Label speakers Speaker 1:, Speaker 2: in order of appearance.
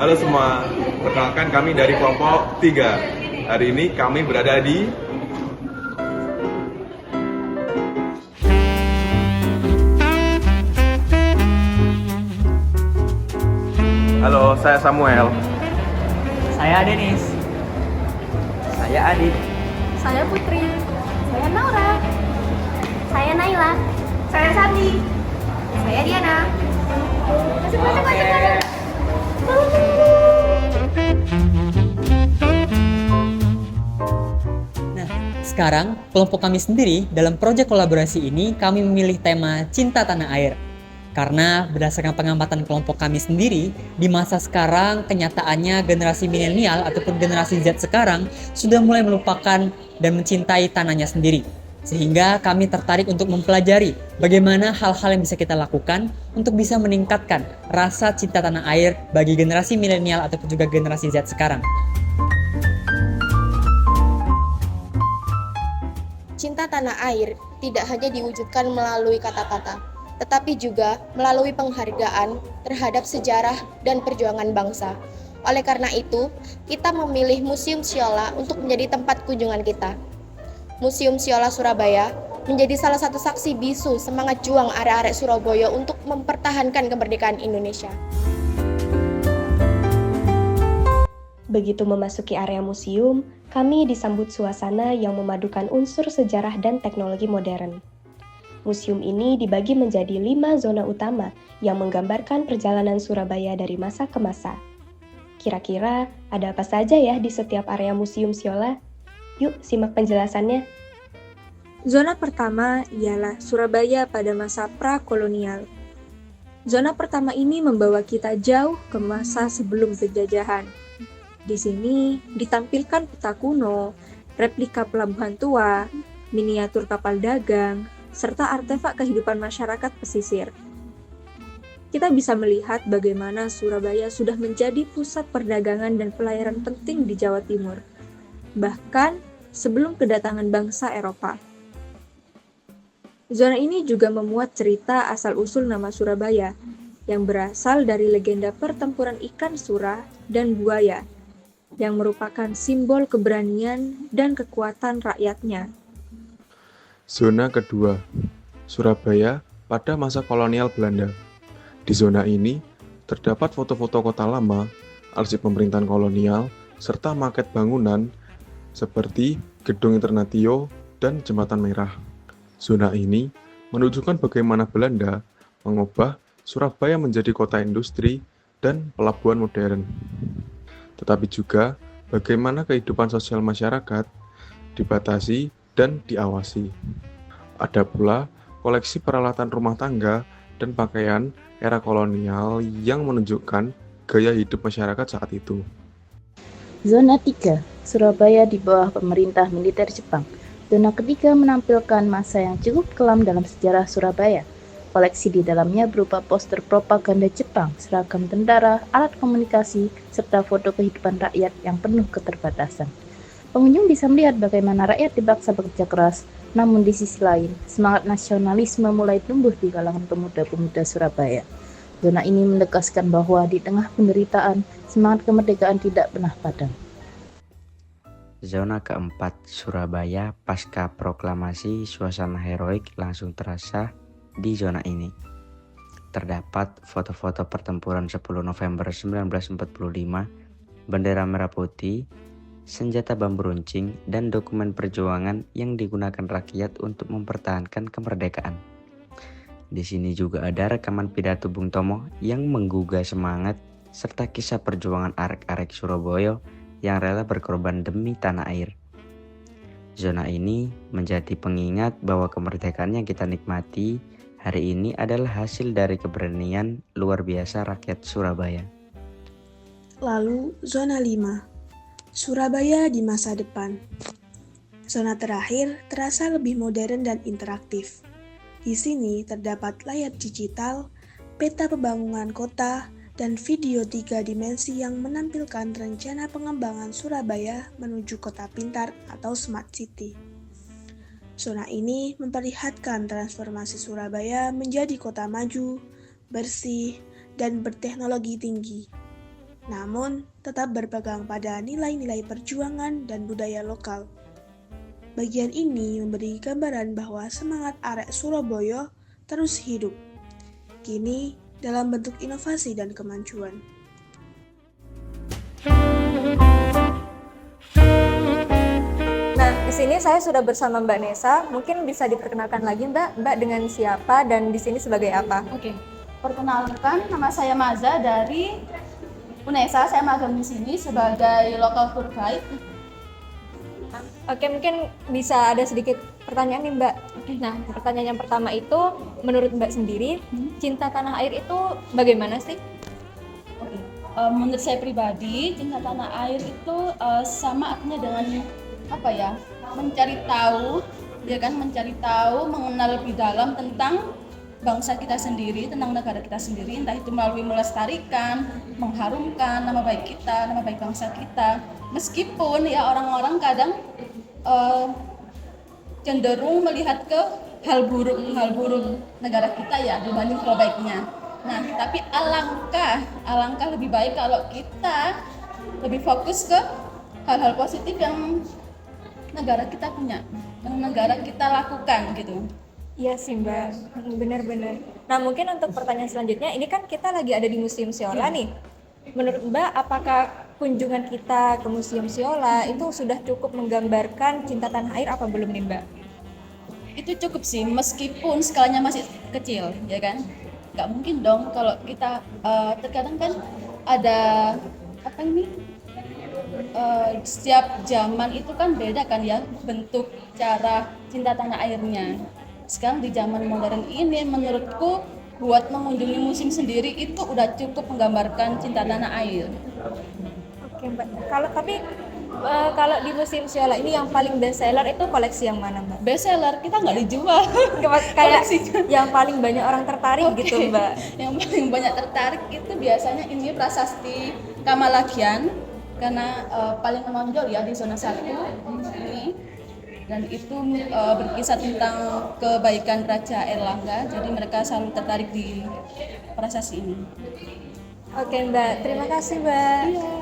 Speaker 1: Halo semua, perkenalkan kami dari kelompok 3. Hari ini kami berada di Halo, saya Samuel.
Speaker 2: Saya Denis.
Speaker 3: Saya Adit.
Speaker 4: Saya Putri. Saya Naura. Saya Naila. Saya Sandi. Saya Diana. Masuk.
Speaker 2: Nah, sekarang kelompok kami sendiri dalam proyek kolaborasi ini kami memilih tema Cinta Tanah Air. Karena berdasarkan pengamatan kelompok kami sendiri, di masa sekarang kenyataannya generasi milenial ataupun generasi Z sekarang sudah mulai melupakan dan mencintai tanahnya sendiri. Sehingga kami tertarik untuk mempelajari bagaimana hal-hal yang bisa kita lakukan untuk bisa meningkatkan rasa cinta tanah air bagi generasi milenial ataupun juga generasi Z sekarang.
Speaker 4: Cinta tanah air tidak hanya diwujudkan melalui kata-kata, tetapi juga melalui penghargaan terhadap sejarah dan perjuangan bangsa. Oleh karena itu, kita memilih Museum Siola untuk menjadi tempat kunjungan kita. Museum Siola Surabaya menjadi salah satu saksi bisu semangat juang arek-arek Surabaya untuk mempertahankan kemerdekaan Indonesia.
Speaker 5: Begitu memasuki area museum, kami disambut suasana yang memadukan unsur sejarah dan teknologi modern. Museum ini dibagi menjadi 5 zona utama yang menggambarkan perjalanan Surabaya dari masa ke masa. Kira-kira ada apa saja ya di setiap area Museum Siola? Yuk simak penjelasannya.
Speaker 6: Zona pertama ialah Surabaya pada masa pra-kolonial. Zona pertama ini membawa kita jauh ke masa sebelum penjajahan. Di sini ditampilkan peta kuno, replika pelabuhan tua, miniatur kapal dagang, serta artefak kehidupan masyarakat pesisir. Kita bisa melihat bagaimana Surabaya sudah menjadi pusat perdagangan dan pelayaran penting di Jawa Timur, bahkan sebelum kedatangan bangsa Eropa. Zona ini juga memuat cerita asal-usul nama Surabaya, yang berasal dari legenda pertempuran ikan sura dan buaya, yang merupakan simbol keberanian dan kekuatan rakyatnya.
Speaker 1: zona kedua, Surabaya pada masa kolonial Belanda. Di zona ini terdapat foto-foto kota lama, arsip pemerintahan kolonial, serta maket bangunan seperti Gedung Internatio dan Jembatan Merah. Zona ini menunjukkan bagaimana Belanda mengubah Surabaya menjadi kota industri dan pelabuhan modern. Tetapi juga bagaimana kehidupan sosial masyarakat dibatasi dan diawasi. Ada pula koleksi peralatan rumah tangga dan pakaian era kolonial yang menunjukkan gaya hidup masyarakat saat itu.
Speaker 7: Zona 3, Surabaya di bawah pemerintah militer Jepang. Zona ketiga menampilkan masa yang cukup kelam dalam sejarah Surabaya. Koleksi di dalamnya berupa poster propaganda Jepang, seragam tentara, alat komunikasi, serta foto kehidupan rakyat yang penuh keterbatasan. Pengunjung bisa melihat bagaimana rakyat dipaksa bekerja keras, namun di sisi lain, semangat nasionalisme mulai tumbuh di kalangan pemuda-pemuda Surabaya. Zona ini menegaskan bahwa di tengah penderitaan, semangat kemerdekaan tidak pernah padam.
Speaker 3: Zona keempat, Surabaya pasca proklamasi, suasana heroik langsung terasa di zona ini. Terdapat foto-foto pertempuran 10 November 1945, bendera merah putih, senjata bambu runcing, dan dokumen perjuangan yang digunakan rakyat untuk mempertahankan kemerdekaan. Di sini juga ada rekaman pidato Bung Tomo yang menggugah semangat serta kisah perjuangan arek-arek Surabaya yang rela berkorban demi tanah air. Zona ini menjadi pengingat bahwa kemerdekaan yang kita nikmati hari ini adalah hasil dari keberanian luar biasa rakyat Surabaya.
Speaker 6: Lalu zona 5, Surabaya di masa depan. Zona terakhir terasa lebih modern dan interaktif. Di sini terdapat layar digital, peta pembangunan kota, dan video 3 dimensi yang menampilkan rencana pengembangan Surabaya menuju kota pintar atau smart city. Zona ini memperlihatkan transformasi Surabaya menjadi kota maju, bersih, dan berteknologi tinggi.
Speaker 8: namun tetap berpegang pada nilai-nilai perjuangan dan budaya lokal. Bagian ini memberi gambaran bahwa semangat arek Surabaya terus hidup, kini dalam bentuk inovasi dan kemajuan.
Speaker 6: Nah, di sini saya sudah bersama Mbak Nesa. Mungkin bisa diperkenalkan lagi Mbak dengan siapa dan di sini sebagai apa?
Speaker 9: Oke, perkenalkan nama saya Maza dari UNESA. Saya magang di sini sebagai local tour guide.
Speaker 6: Oke, mungkin bisa ada sedikit pertanyaan nih Mbak. Nah, pertanyaan yang pertama itu, menurut Mbak sendiri, cinta tanah air itu bagaimana sih?
Speaker 9: Oke. Menurut saya pribadi, cinta tanah air itu sama artinya dengan mencari tahu, ya kan, mencari tahu, mengenal lebih dalam tentang bangsa kita sendiri, tentang negara kita sendiri, entah itu melalui melestarikan, mengharumkan nama baik kita, nama baik bangsa kita. Meskipun ya orang-orang kadang cenderung melihat ke hal buruk negara kita ya dibanding hal baiknya. Nah, tapi alangkah lebih baik kalau kita lebih fokus ke hal-hal positif yang negara kita punya, yang negara kita lakukan gitu.
Speaker 6: Iya sih Mbak, benar-benar. Nah, mungkin untuk pertanyaan selanjutnya, ini kan kita lagi ada di Museum Siola nih. Menurut Mbak, apakah kunjungan kita ke Museum Siola itu sudah cukup menggambarkan cinta tanah air apa belum nih Mbak?
Speaker 9: Itu cukup sih, meskipun skalanya masih kecil, ya kan? Nggak mungkin dong kalau kita terkadang kan ada setiap zaman itu kan beda kan ya bentuk cara cinta tanah airnya. Sekarang di zaman modern ini menurutku buat mengunjungi museum sendiri itu udah cukup menggambarkan cinta tanah air.
Speaker 6: Oke Mbak, kalau di Museum Siola ini yang paling best seller itu koleksi yang mana Mbak?
Speaker 9: Best seller kita nggak dijual.
Speaker 6: Kayak yang paling banyak orang tertarik gitu Mbak.
Speaker 9: Yang paling banyak tertarik itu biasanya ini prasasti Kamalagian karena paling menonjol ya di zona 1 ini, dan itu berkisah tentang kebaikan Raja Airlangga, jadi mereka selalu tertarik di prasasti ini.
Speaker 6: Oke Mbak, terima kasih Mbak.
Speaker 9: Iya.